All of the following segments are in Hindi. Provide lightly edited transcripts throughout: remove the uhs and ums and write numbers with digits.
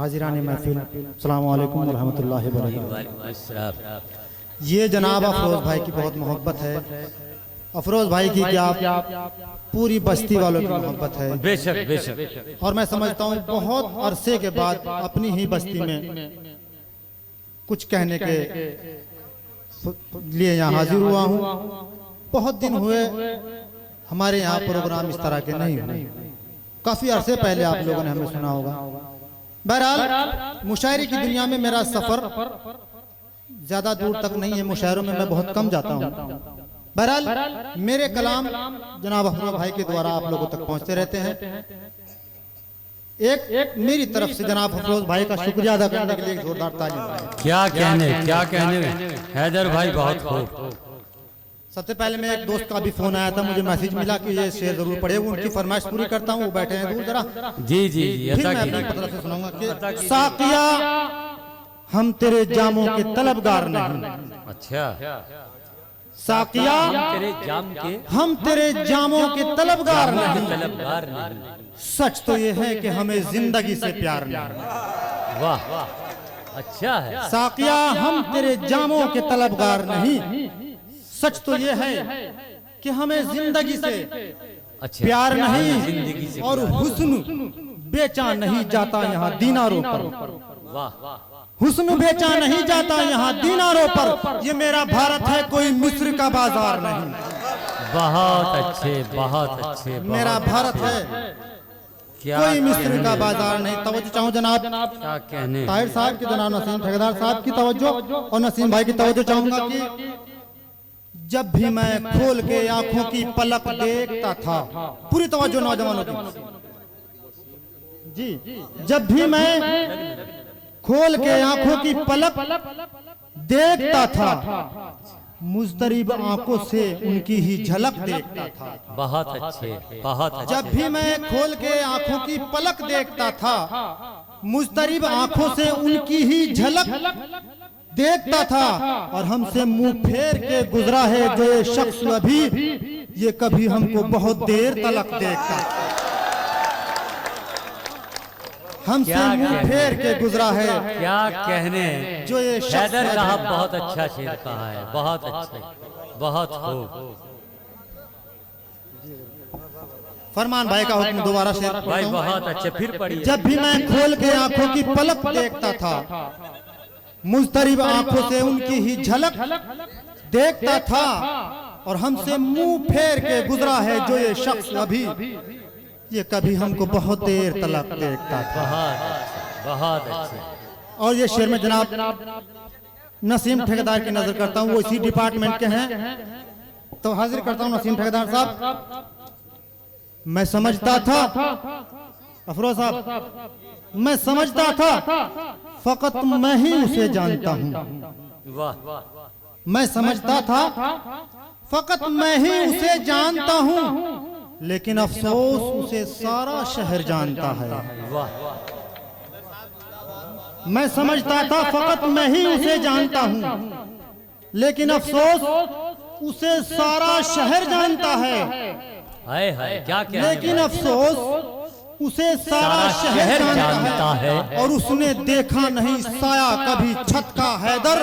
हाजिरान महफिल, अस्सलामु अलैकुम व रहमतुल्लाहि व बरकातहू। ये जनाब अफरोज़ भाई की बहुत मोहब्बत है। अफरोज़ भाई की क्या पूरी बस्ती वालों की मोहब्बत है। बेशक बेशक। और मैं समझता हूँ बहुत अरसे के बाद अपनी ही बस्ती में कुछ कहने के लिए यहाँ हाजिर हुआ हूँ। बहुत दिन हुए हमारे यहाँ प्रोग्राम इस तरह के नहीं हुए। काफी अरसे पहले आप लोगों ने हमें सुना होगा। बहरहाल मुशायरे की दुनिया में मेरा सफर ज्यादा दूर तक नहीं है। मुशायरों में मैं बहुत कम जाता हूँ। बहरहाल मेरे कलाम जनाब अफरोज़ भाई के द्वारा आप लोगों तक पहुंचते रहते हैं। एक मेरी तरफ से जनाब अफरोज़ भाई का शुक्रिया अदा करने के लिए एक जोरदार ताली। क्या कहने हैदर भाई बहुत खूब। सबसे पहले मैं एक दोस्त का भी फोन आया था, मुझे मैसेज मिला कि ये शेर जरूर पढ़े। उनकी फरमाइश पूरी करता हूँ, वो बैठे हैं दूर जरा। जी जी फिर मैं अपनी तरफ से सुनाऊंगा कि साकिया हम तेरे जामों के तलबगार नहीं। अच्छा। साकिया तेरे जाम के हम तेरे जामों के तलबगार नहीं। तलबगार नहीं। सच तो ये है कि हमें जिंदगी से प्यार नहीं। वाह अच्छा है। साकिया हम तेरे जामों के तलबगार नहीं। सच तो ये है कि हमें जिंदगी से प्यार नहीं और हुस्न बेचा नहीं जाता यहाँ दीनारों पर। हुस्न बेचा नहीं जाता यहाँ दीनारों पर। ये मेरा भारत है, कोई मिस्र का बाजार नहीं। बहुत अच्छे। मेरा भारत है, कोई मिस्र का बाजार नहीं। तवज्जो चाहूँ जनाब क्या कहने ताहिर साहब की, जनाब नसीम ठेकेदार साहब की तवज्जो और नसीम भाई की तवज्जो चाहूंगा कि जब भी मैं खोल के आंखों की पलक देखता था, पूरी तवज्जो नौजवानों की जी, जब भी मैं खोल के आंखों की पलक देखता था, मुस्तरिब आंखों से उनकी ही झलक देखता था। बहुत अच्छे। जब भी मैं खोल के आंखों की पलक देखता था, मुस्तरिब आंखों से उनकी ही झलक देखता था। और हमसे मुंह फेर के गुजरा है जो ये शख्स अभी, ये कभी हमको बहुत देर तलक देखता। हमसे मुंह फेर के गुजरा है, क्या कहने जो ये हैदर साहब बहुत अच्छा शेर कहा है। बहुत अच्छे, बहुत खूब। फरमान भाई का हुक्म दोबारा शेर भाई बहुत अच्छे, फिर पढ़िए। जब भी मैं खोल के आंखों की पलक देखता था, मुस्तरिब आंखों से उनकी ही झलक देखता था। और हमसे मुंह फेर के गुजरा है जो ये शख्स अभी, ये कभी हमको बहुत देर तलक देखता था। बहुत अच्छे। और ये शेर में जनाब नसीम ठेकेदार की नजर करता हूँ, वो इसी डिपार्टमेंट के हैं, तो हाजिर करता हूँ नसीम ठेकेदार साहब। मैं समझता था अफरोज़ साहब, मैं समझता था फकत मैं ही उसे जानता हूँ। वाह। मैं समझता था फकत मैं ही उसे जानता हूँ, लेकिन अफसोस उसे सारा शहर जानता है। वाह। मैं समझता था फकत मैं ही उसे जानता हूँ, लेकिन अफसोस उसे सारा शहर जानता है। हाय हाय क्या लेकिन अफसोस उसे सारा शहर जानता है। और उसने देखा नहीं साया कभी छत का हैदर,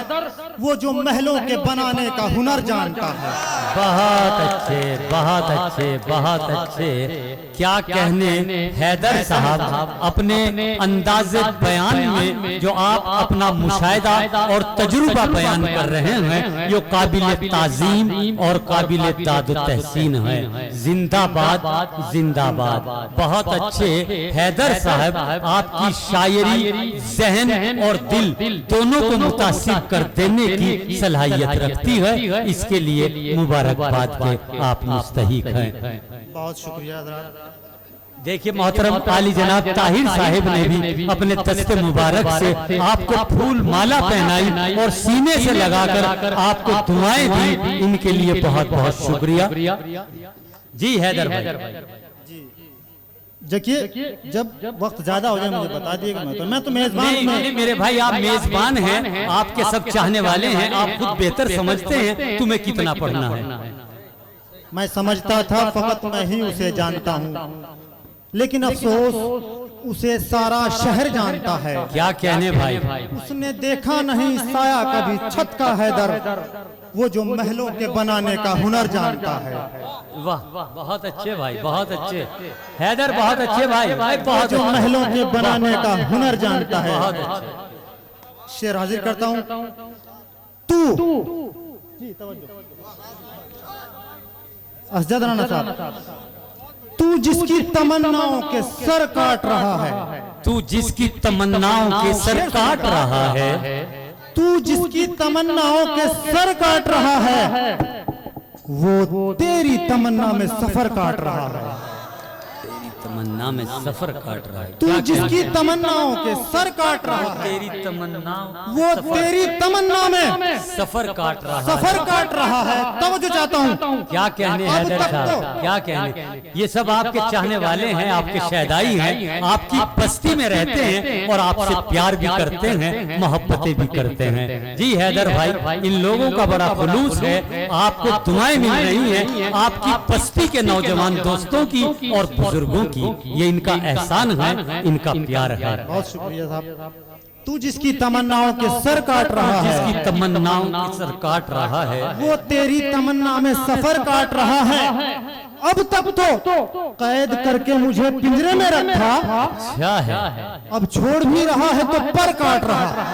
वो जो महलों के बनाने का हुनर जानता है। बहुत अच्छे, बहुत अच्छे, बहुत अच्छे। क्या कहने हैदर साहब अपने अंदाज़े बयान में जो आप अपना मुशाहिदा और तजुर्बा बयान कर रहे हैं, जो काबिल ताज़ीम और काबिल दाद तहसीन है। जिंदाबाद जिंदाबाद। बहुत अच्छे हैदर साहब, आपकी शायरी जहन और दिल दोनों को मुतासिर कर देने की सलाहियत रखती है। इसके लिए मुबारकबाद के आप मुस्तहिक हैं। बहुत शुक्रिया। देखिए मोहतरम आली जनाब ताहिर साहिब ने भी अपने दस्ते मुबारक से आपको फूल माला पहनाई और सीने से लगाकर आपको दुआएं दी। इनके लिए बहुत बहुत शुक्रिया। जी हैदर भाई। देखिए जब वक्त ज्यादा हो जाए मुझे बता दिएगा। मैं तो मेजबान नहीं, मेरे भाई आप मेजबान हैं, आपके सब चाहने वाले हैं, आप खुद बेहतर समझते हैं तुम्हें कितना पढ़ना है। मैं समझता था फकत मैं ही उसे जानता हूँ, लेकिन अफसोस उसे सारा शहर जानता है। क्या कहने भाई। उसने देखा नहीं साया कभी छत का हैदर, वो जो महलों के बनाने का हुनर जानता है। वाह बहुत अच्छे भाई, बहुत अच्छे हैदर, बहुत अच्छे भाई, बहुत जो महलों के बनाने का हुनर जानता है। बहुत अच्छे। शेर हाजिर करता हूं। तू असजद राना साहब, तू जिसकी तमन्नाओं के सर काट रहा है, तू जिसकी तमन्नाओं के सर काट रहा है, तू जिसकी तमन्नाओं के सर काट रहा है, वो तेरी तमन्ना में सफर काट रहा है। तेरी तमन्ना में सफर काट रहा है। तू जिसकी तमन्नाओं के सर काट रहा है, तेरी तमन्ना वो तेरी तमन्ना में सफर काट रहा है। सफर काट रहा है। तब जो चाहता हूँ क्या कहने अब हैदर तक साहब, तो- क्या कहने। ये सब आपके चाहने वाले हैं, आपके शहदाई हैं, आपकी बस्ती में रहते हैं और आपसे प्यार भी करते हैं, मोहब्बतें भी करते हैं। जी हैदर भाई, इन लोगों का बड़ा खुलूस है, आपको दुआएं मिल रही हैं, आपकी बस्ती के नौजवान दोस्तों की और बुजुर्गों की। ये इनका एहसान है, इनका प्यार है। बहुत शुक्रिया साहब। तू जिसकी तमन्नाओं के सर काट रहा है, जिसकी तमन्नाओं के सर काट रहा है, वो तेरी तमन्ना में सफर काट रहा है। अब तक तो कैद करके मुझे पिंजरे में रखा, अच्छा है। अब छोड़ भी रहा है तो पर काट रहा है।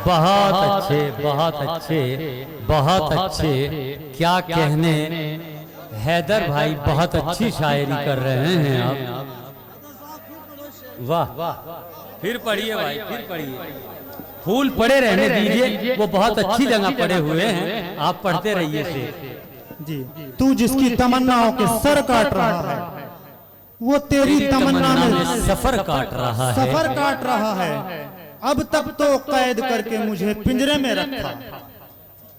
बहुत अच्छे, बहुत अच्छे, बहुत अच्छे। क्या कहने हैदर भाई, बहुत अच्छी शायरी कर रहे हैं आप। वाह वाह, फिर पढ़िए भाई, फिर पढ़िए। फूल पड़े रहने दीजिए, वो बहुत अच्छी जगह पड़े हुए हैं, आप पढ़ते रहिए से। जी, तू जिसकी तमन्नाओं के सर काट रहा है, वो तेरी तमन्ना में सफर काट रहा है। सफर काट रहा है। अब तक तो कैद करके मुझे पिंजरे में रखा,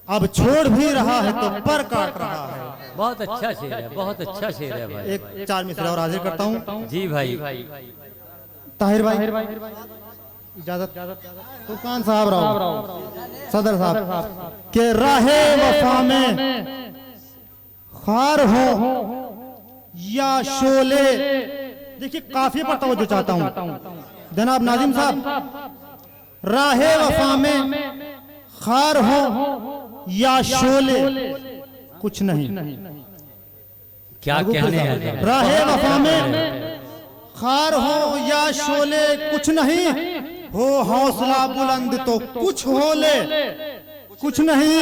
अब छोड़ भी रहा है तो पर काट रहा है। बहुत अच्छा शेर है, बहुत अच्छा शेर है भाई। एक चार मिसरा और हाजिर करता हूँ। जी भाई। ताहिर भाई इजाजत। तुफान साहब राव, सदर साहब के राहे वफा में खार हो या शोले। देखिए काफी पर तवज्जो चाहता हूँ जनाब नाजिम साहब। राहे वफा में खार हो या शोले, कुछ नहीं। क्या कहने हैं। राहे वफा में खार हो या शोले, कुछ नहीं हो हौसला बुलंद तो कुछ हो ले, कुछ नहीं।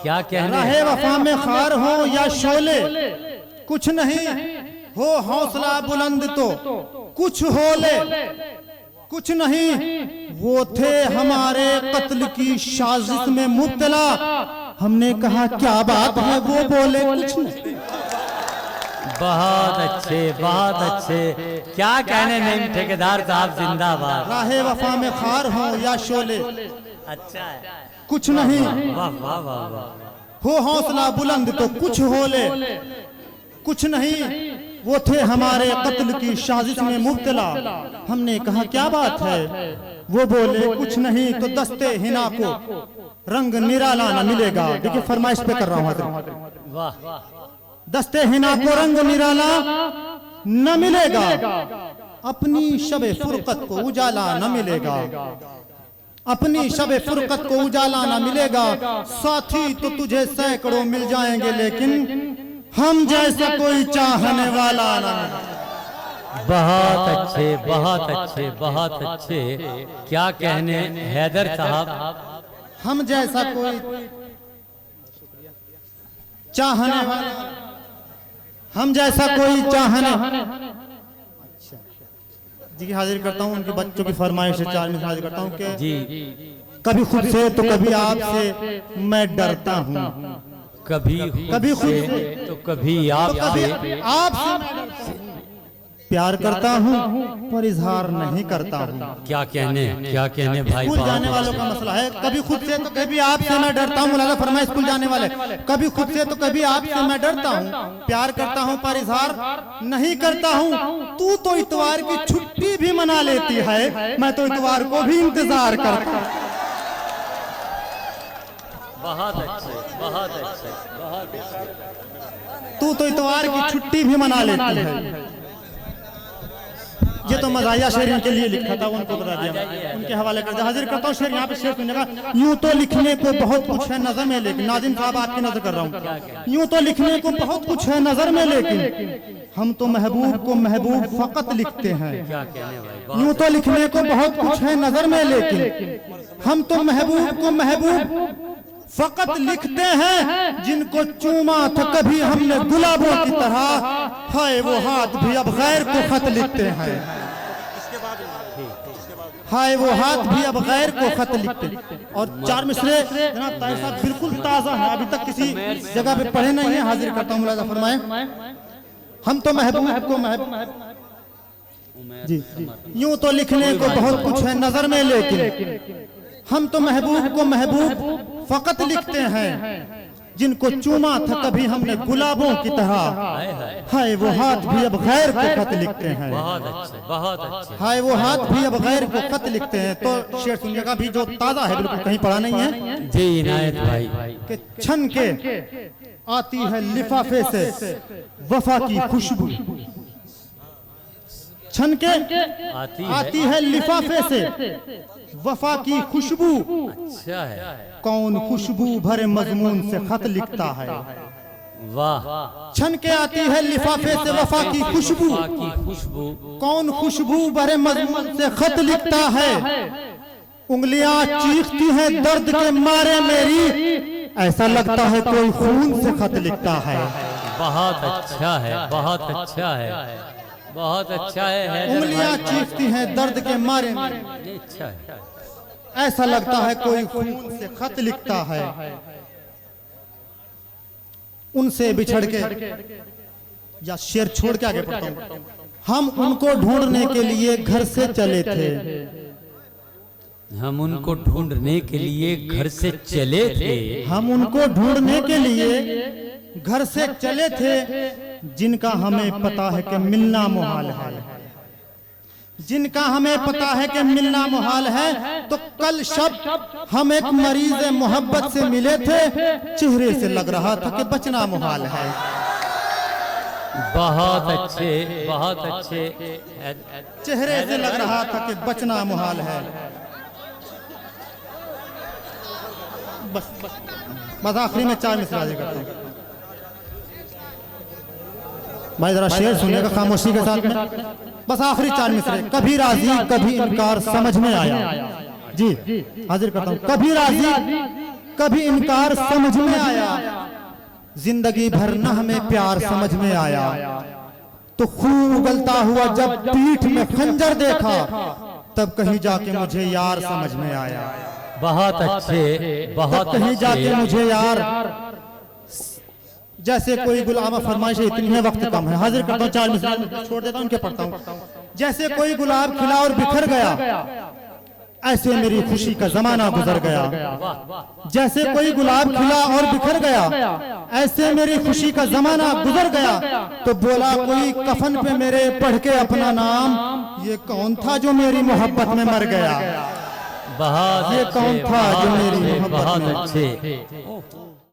क्या कहने। राहे वफा में खार हो या शोले, कुछ नहीं हो हौसला बुलंद तो कुछ हो ले, कुछ नहीं। वो थे हमारे कत्ल की साजिश में मुब्तला, हमने कहा क्या बात है, वो बोले कुछ नहीं। बहुत अच्छे, बहुत अच्छे। क्या कहने नहीं ठेकेदार साहब, जिंदाबाद। राहे वफा में खार हो या शोले, अच्छा है। कुछ नहीं वाह वाह वाह वाह। हो हौसला बुलंद तो कुछ हो ले, कुछ नहीं। वो थे हमारे कत्ल की साजिश में मुब्तला, हमने कहा क्या बात है, वो बोले कुछ नहीं। तो दस्ते हिना को रंग निराला न मिलेगा। देखिए फरमाइश पे कर रहा हूँ। वाह। दस्ते हिना को रंग निराला न मिलेगा, अपनी शबे फुरकत को उजाला न मिलेगा, अपनी शबे फुरकत को उजाला न मिलेगा। साथी तो तुझे सैकड़ों मिल जाएंगे, लेकिन हम जैसा कोई चाहने वाला न मिलेगा। बहुत अच्छे, बहुत अच्छे, बहुत अच्छे। क्या कहने हैदर साहब। हम जैसा कोई चाहने वाला, हम जैसा कोई चाहने। अच्छा जी, हाजिर करता हूँ उनके बच्चों की फरमाइश से चार मिनट हाजिर करता हूँ कि जी। कभी खुद से तो कभी आपसे मैं डरता हूँ, कभी खुद से तो कभी तो आपसे। कभी आपसे प्यार करता हूँ पर इजहार नहीं करता हूँ। क्या कहने भाई। स्कूल जाने वालों का मसला है, कभी खुद से तो कभी आपसे मैं डरता हूँ। मुलाजा फरमाए स्कूल जाने वाले, कभी खुद से तो कभी आपसे मैं डरता हूँ, प्यार करता हूँ पर इजहार नहीं करता हूँ। तू तो इतवार की छुट्टी भी मना लेती है, मैं तो इतवार को भी इंतजार करता हूँ। बहुत अच्छे, बहुत अच्छे, बहुत अच्छे। तू तो इतवार की छुट्टी भी मना लेती है। ये तो मज़ाहिया शेर इनके लिए लिखा था, उनको बता दिया, उनके हवाले कर दिया। हाजिर करता हूँ शेर, यहाँ पे शेर सुनिएगा। यूं तो लिखने को बहुत कुछ है नजर में, लेकिन नाज़िम साहब आपकी नजर कर रहा हूँ। यूं तो लिखने को बहुत कुछ है नजर में, लेकिन हम तो महबूब को महबूब फकत लिखते हैं। क्या कहने भाई, यूं तो लिखने को बहुत कुछ है नजर में, लेकिन हम तो महबूब को महबूब फकत लिखते हैं। जिनको चूमा था कभी हमने गुलाबों की तरह, हाय वो हाथ भी अब गैर को खत लिखते हैं। हाय वो हाथ भी अब गैर को खत लिखते हैं। और चार मिसरे जनाब ताहिर साहब बिल्कुल ताज़ा है, अभी तक किसी जगह पे पढ़े नहीं है। हाजिर करता हूँ, मुलाज़ा फरमाए। हम तो महबूब को महबूब जी, यूं तो लिखने को बहुत कुछ है नजर में, लेकिन हम तो महबूब को महबूब फकत लिखते हैं। जिनको चूमा था कभी हमने गुलाबों की तरह, हाय वो हाथ भी अब गैर को खत लिखते हैं। बहुत अच्छे, बहुत अच्छे। हाय वो हाथ भी अब गैर को खत लिखते हैं। तो शेर सुनिएगा भी जो ताज़ा है, बिल्कुल कहीं पढ़ा नहीं है। जी इनायत भाई। कि छन के आती है लिफाफे से वफा की खुशबू, छन के आती है लिफाफे से वफा की खुशबू। अच्छा है। कौन खुशबू भरे मजमून से खत लिखता है। वाह। छन के आती है लिफाफे से वफा की खुशबू, खुशबू। कौन खुशबू भरे मजमून से खत लिखता है। उंगलियां चीखती हैं दर्द के मारे मेरी, ऐसा लगता है कोई खून से खत लिखता है। बहुत अच्छा है, बहुत अच्छा है, बहुत अच्छा है। उंगलियां चीखती हैं दर्द के मारे मेरी, अच्छा है। ऐसा लगता है कोई खून से खत लिखता है। उनसे बिछड़ के, या शेर छोड़ के आगे पढ़ता हूं। हम उनको ढूंढने के लिए घर से चले थे, हम उनको ढूंढने के लिए घर से चले थे। हम उनको ढूंढने के लिए घर से चले थे। जिनका हमें पता है कि मिलना मुहाल है, जिनका हमें पता है कि मिलना मुहाल है। तो कल शब हम एक मरीज मोहब्बत से मिले थे, चेहरे से लग रहा था कि बचना मुहाल है। बहुत अच्छे, बहुत अच्छे। चेहरे से लग रहा था कि बचना मुहाल है। बस आखिरी में 4 मिसरा करता हूं भाई, जरा शेर सुनिएगा खामोशी के साथ में। बस आखिरी 4 मिसरे। कभी राजी कभी इनकार समझ में आया। जी हाजिर करता हूं। कभी राजी कभी इनकार समझ में आया, जिंदगी भर न हमें प्यार समझ में आया। तो खून उगलता हुआ जब पीठ में खंजर देखा, तब कहीं जाके मुझे यार समझ में आया। बहुत अच्छे, बहुत कहीं जाके मुझे यार। जैसे कोई गुलाब, फरमाइश इतनी है, वक्त कम है। हाजिर करता हूँ 4 मिसाल छोड़ देता हूँ, उनके पढ़ता हूँ। जैसे कोई गुलाब खिला और बिखर गया, ऐसे मेरी खुशी का जमाना गुजर गया। जैसे कोई गुलाब खिला और बिखर गया, ऐसे मेरी खुशी का जमाना गुजर गया। तो बोला कोई कफन पे मेरे पढ़ के अपना नाम, ये कौन था जो मेरी मोहब्बत में मर गया। बहुत ये कौन था जो मेरी मोहब्बत में। बहुत अच्छे।